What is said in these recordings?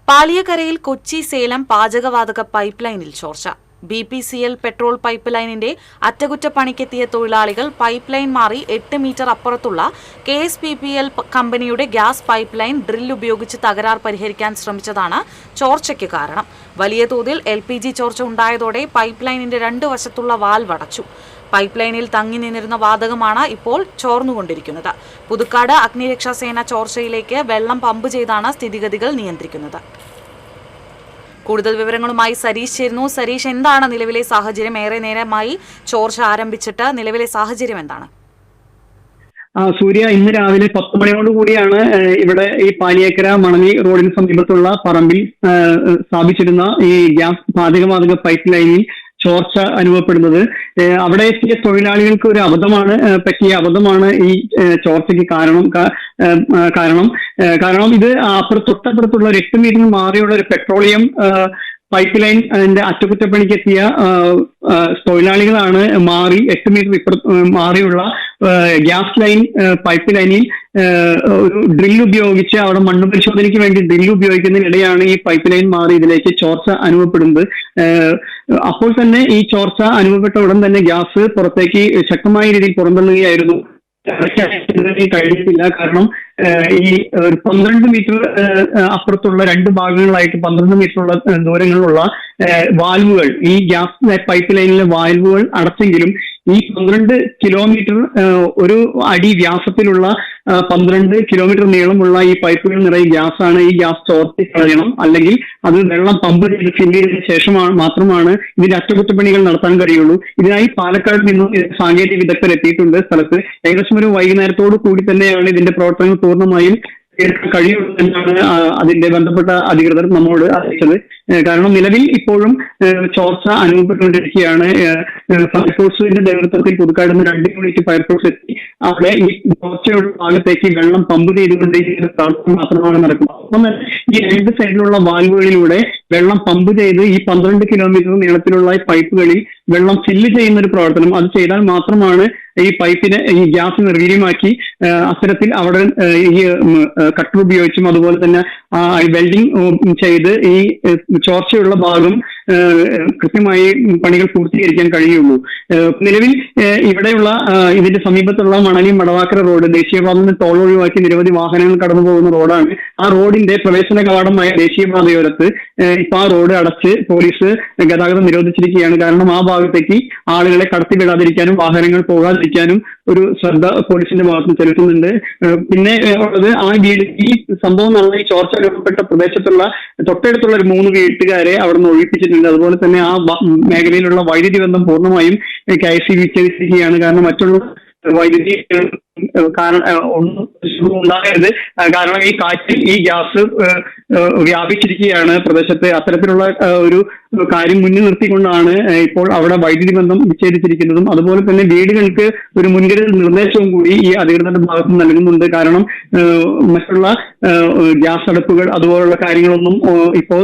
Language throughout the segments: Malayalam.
പാലിയക്കരയിൽ കൊച്ചി സേലം പാചകവാതക പൈപ്പ് ലൈനിൽ ചോർച്ച. BPCL പെട്രോൾ പൈപ്പ് ലൈനിന്റെ അറ്റകുറ്റപ്പണിക്കെത്തിയ തൊഴിലാളികൾ പൈപ്പ് ലൈൻ മാറി 8 മീറ്റർ അപ്പുറത്തുള്ള KSPPL കമ്പനിയുടെ ഗ്യാസ് പൈപ്പ് ലൈൻ ഡ്രിൽ ഉപയോഗിച്ച് തകരാർ പരിഹരിക്കാൻ ശ്രമിച്ചതാണ് ചോർച്ചയ്ക്ക് കാരണം. വലിയ തോതിൽ LPG ചോർച്ച ഉണ്ടായതോടെ പൈപ്പ് ലൈനിന്റെ 2 വശത്തുള്ള വാൽവ് അടച്ചു. പൈപ്പ് ലൈനിൽ തങ്ങി നിന്നിരുന്ന വാതകമാണ് ഇപ്പോൾ ചോർന്നുകൊണ്ടിരിക്കുന്നത്. പുതുക്കാട് അഗ്നിരക്ഷാസേന ചോർച്ചയിലേക്ക് വെള്ളം പമ്പ് ചെയ്താണ് സ്ഥിതിഗതികൾ നിയന്ത്രിക്കുന്നത്. കൂടുതൽ വിവരങ്ങളുമായി സരീഷ് ചേരുന്നു. സരീഷ്, എന്താണ് നിലവിലെ സാഹചര്യം? ഏറെ നേരമായി ചോർച്ച ആരംഭിച്ചിട്ട് നിലവിലെ സാഹചര്യം എന്താണ്? സൂര്യ, ഇന്ന് രാവിലെ 10 മണിയോടുകൂടിയാണ് ഇവിടെ ഈ പാലിയേക്കര മണലി റോഡിന് സമീപത്തുള്ള പറമ്പിൽ സ്ഥാപിച്ചിരുന്ന ഈ ഗ്യാസ് പാചകവാതക പൈപ്പ് ലൈനിൽ ചോർച്ച അനുഭവപ്പെടുന്നത്. അവിടെ എത്തിയ തൊഴിലാളികൾക്ക് ഒരു പറ്റിയ അബദ്ധമാണ് ഈ ചോർച്ചയ്ക്ക് കാരണം ഇത് തൊട്ടപ്പുറത്തുള്ള ഒരു 8 മീറ്റർ മാറിയുള്ള ഒരു പെട്രോളിയം പൈപ്പ് ലൈൻ അതിന്റെ അറ്റകുറ്റപ്പണിക്കെത്തിയ തൊഴിലാളികളാണ് 8 മീറ്റർ മാറിയുള്ള ഗ്യാസ് ലൈൻ പൈപ്പ് ലൈനിൽ ഒരു ഡ്രിൽ ഉപയോഗിച്ച് അവിടെ മണ്ണ് പരിശോധനയ്ക്ക് വേണ്ടി ഡ്രിൽ ഉപയോഗിക്കുന്നതിനിടെയാണ് ഈ പൈപ്പ് ലൈൻ മാറി ഇതിലേക്ക് ചോർച്ച അനുഭവപ്പെടുന്നത്. അപ്പോൾ തന്നെ ഈ ചോർച്ച അനുഭവപ്പെട്ട ഉടൻ തന്നെ ഗ്യാസ് പുറത്തേക്ക് ശക്തമായ രീതിയിൽ പുറന്തള്ളുകയായിരുന്നു. കഴിഞ്ഞിട്ടില്ല. കാരണം ഈ 12 മീറ്റർ അപ്പുറത്തുള്ള 2 ഭാഗങ്ങളായിട്ട് 12 മീറ്ററുള്ള ദൂരങ്ങളിലുള്ള വാൽവുകൾ, ഈ ഗ്യാസ് പൈപ്പ് ലൈനിലെ വാൽവുകൾ അടച്ചെങ്കിലും ഈ 12 കിലോമീറ്റർ ഒരു അടി വ്യാസത്തിലുള്ള 12 കിലോമീറ്റർ നീളമുള്ള ഈ പൈപ്പുകൾ നിറയെ ഗ്യാസാണ്. ഈ ഗ്യാസ് ചോർത്തി കളയണം, അല്ലെങ്കിൽ അത് വെള്ളം പമ്പ് ചെയ്ത് ഫില്ല് ചെയ്തതിനു ശേഷമാണ് മാത്രമാണ് ഇതിന്റെ അറ്റകുറ്റപ്പണികൾ നടത്താൻ കഴിയുള്ളൂ. ഇതിനായി പാലക്കാട് നിന്നും സാങ്കേതിക വിദഗ്ധർ എത്തിയിട്ടുണ്ട് സ്ഥലത്ത്. ഏകദേശം ഒരു വൈകുന്നേരത്തോടു കൂടി തന്നെയാണ് ഇതിന്റെ പ്രവർത്തനങ്ങൾ പൂർണ്ണമായും കഴിയുള്ളൂ എന്നാണ് അതിന്റെ ബന്ധപ്പെട്ട അധികൃതർ നമ്മോട് അറിയിച്ചത്. കാരണം നിലവിൽ ഇപ്പോഴും ചോർച്ച അനുഭവപ്പെട്ടുകൊണ്ടിരിക്കുകയാണ്. ഫയർഫോഴ്സിന്റെ നേതൃത്വത്തിൽ പുതുക്കാട് 2 യൂണിറ്റ് ഫയർഫോഴ്സ് എത്തി അവിടെ ഈ ചോർച്ചയുള്ള ഭാഗത്തേക്ക് വെള്ളം പമ്പ് ചെയ്തുകൊണ്ടിരിക്കുന്ന പ്രവർത്തനം മാത്രമാണ് നടക്കുന്നത്. ഒപ്പം തന്നെ ഈ 2 സൈഡിലുള്ള വാൽവുകളിലൂടെ വെള്ളം പമ്പ് ചെയ്ത് ഈ 12 കിലോമീറ്റർ നീളത്തിലുള്ള ഈ പൈപ്പുകളിൽ വെള്ളം ഫില്ല് ചെയ്യുന്ന ഒരു പ്രവർത്തനം, അത് ചെയ്താൽ മാത്രമാണ് ഈ പൈപ്പിനെ ഈ ഗ്യാസ് നിർവീര്യമാക്കി അത്തരത്തിൽ അവിടെ ഈ കട്ടർ ഉപയോഗിച്ചും അതുപോലെ തന്നെ വെൽഡിംഗ് ചെയ്ത് ഈ ചോർച്ചയുള്ള ഭാഗം കൃത്യമായി പണികൾ പൂർത്തീകരിക്കാൻ കഴിയുള്ളൂ. നിലവിൽ ഇവിടെയുള്ള ഇതിന്റെ സമീപത്തുള്ള മണലി മടവാക്കര റോഡ് ദേശീയപാത ടോൾ ഒഴിവാക്കി നിരവധി വാഹനങ്ങൾ കടന്നു പോകുന്ന റോഡാണ്. ആ റോഡിന്റെ പ്രവേശന കവാടമായ ദേശീയപാതയോരത്ത് ഇപ്പൊ ആ റോഡ് അടച്ച് പോലീസ് ഗതാഗതം നിരോധിച്ചിരിക്കുകയാണ്. കാരണം ആ ഭാഗത്തേക്ക് ആളുകളെ കടത്തിവിടാതിരിക്കാനും വാഹനങ്ങൾ പോകാതിരിക്കാനും ഒരു ശ്രദ്ധ പോലീസിന്റെ ഭാഗത്ത് ചെലുത്തുന്നുണ്ട്. പിന്നെ ഉള്ളത് ഈ സംഭവം നടന്ന ഈ ചോർച്ച അനുഭവപ്പെട്ട പ്രദേശത്തുള്ള തൊട്ടടുത്തുള്ള ഒരു 3 വീട്ടുകാരെ അവിടെ നിന്ന് ഒഴിപ്പിച്ചിട്ടുണ്ട്. അതുപോലെ തന്നെ ആ മേഖലയിലുള്ള വൈദ്യുതി ബന്ധം പൂർണ്ണമായും KSE വിച്ഛേദിച്ചിരിക്കുകയാണ്. കാരണം മറ്റുള്ള വൈദ്യുതി ഉണ്ടാകരുത്. കാരണം ഈ കാറ്റിൽ ഈ ഗ്യാസ് വ്യാപിച്ചിരിക്കുകയാണ് പ്രദേശത്ത്. അത്തരത്തിലുള്ള ഒരു കാര്യം മുന്നിൽ നിർത്തിക്കൊണ്ടാണ് ഇപ്പോൾ അവിടെ വൈദ്യുതി ബന്ധം വിച്ഛേദിച്ചിരിക്കുന്നതും. അതുപോലെ തന്നെ വീടുകൾക്ക് ഒരു മുൻകരുതൽ നിർദ്ദേശവും കൂടി ഈ അധികൃതരുടെ ഭാഗത്ത് നൽകുന്നുണ്ട്. കാരണം മറ്റുള്ള ഗ്യാസ് അടുപ്പുകൾ അതുപോലുള്ള കാര്യങ്ങളൊന്നും ഇപ്പോൾ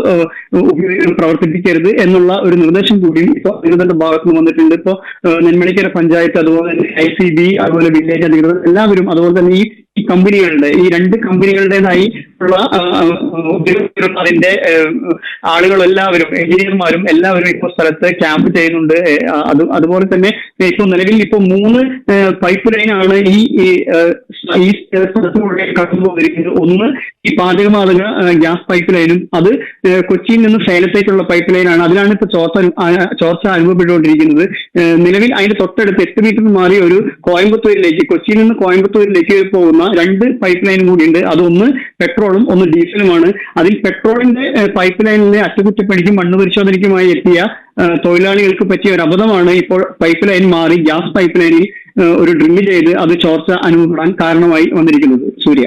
പ്രവർത്തിപ്പിക്കരുത് എന്നുള്ള ഒരു നിർദ്ദേശം കൂടിയും ഇപ്പോൾ അധികൃതരുടെ ഭാഗത്ത് നിന്ന് വന്നിട്ടുണ്ട്. ഇപ്പോൾ നെന്മണിക്കര പഞ്ചായത്ത്, അതുപോലെ തന്നെ ICB, അതുപോലെ വില്ലേജ് അധികൃതർ എല്ലാവരും, അതുപോലെ തന്നെ ഈ കമ്പനികളുടെ ഈ 2 കമ്പനികളുടേതായി ഉള്ള അതിന്റെ ആളുകളെല്ലാവരും, എഞ്ചിനീയർമാരും എല്ലാവരും ഇപ്പോൾ സ്ഥലത്ത് ക്യാമ്പ് ചെയ്യുന്നുണ്ട്. അതുപോലെ തന്നെ ഇപ്പോൾ നിലവിൽ 3 പൈപ്പ് ലൈനാണ് ഈ സ്ഥലത്തുകൂടെ കടന്നു പോയിരിക്കുന്നത്. ഒന്ന് ഈ പാചകവാതക ഗ്യാസ് പൈപ്പ് ലൈനും, അത് കൊച്ചിയിൽ നിന്ന് സേലത്തേക്കുള്ള പൈപ്പ് ലൈനാണ്. അതിലാണ് ഇപ്പൊ ചോർച്ച അനുഭവപ്പെട്ടുകൊണ്ടിരിക്കുന്നത്. നിലവിൽ അതിന്റെ തൊട്ടടുത്ത് 8 മീറ്റർ മാറി ഒരു കൊച്ചിയിൽ നിന്ന് കോയമ്പത്തൂരിലേക്ക് പോകുന്ന 2 പൈപ്പ് ലൈൻ കൂടിയുണ്ട്. അതൊന്ന് പെട്രോളും ഒന്ന് ഡീസലുമാണ്. അതിൽ പെട്രോളിന്റെ പൈപ്പ് ലൈനിലെ അറ്റകുറ്റപ്പണിക്കും മണ്ണ് പരിശോധനയ്ക്കുമായി എത്തിയ തൊഴിലാളികൾക്ക് പറ്റിയ ഒരു അബദ്ധമാണ് ഇപ്പോൾ പൈപ്പ് ലൈൻ മാറി ഗ്യാസ് പൈപ്പ് ലൈനിൽ ഒരു ഡ്രില്ല് ചെയ്ത് അത് ചോർച്ച അനുഭവപ്പെടാൻ കാരണമായി വന്നിരിക്കുന്നത്. സൂര്യ.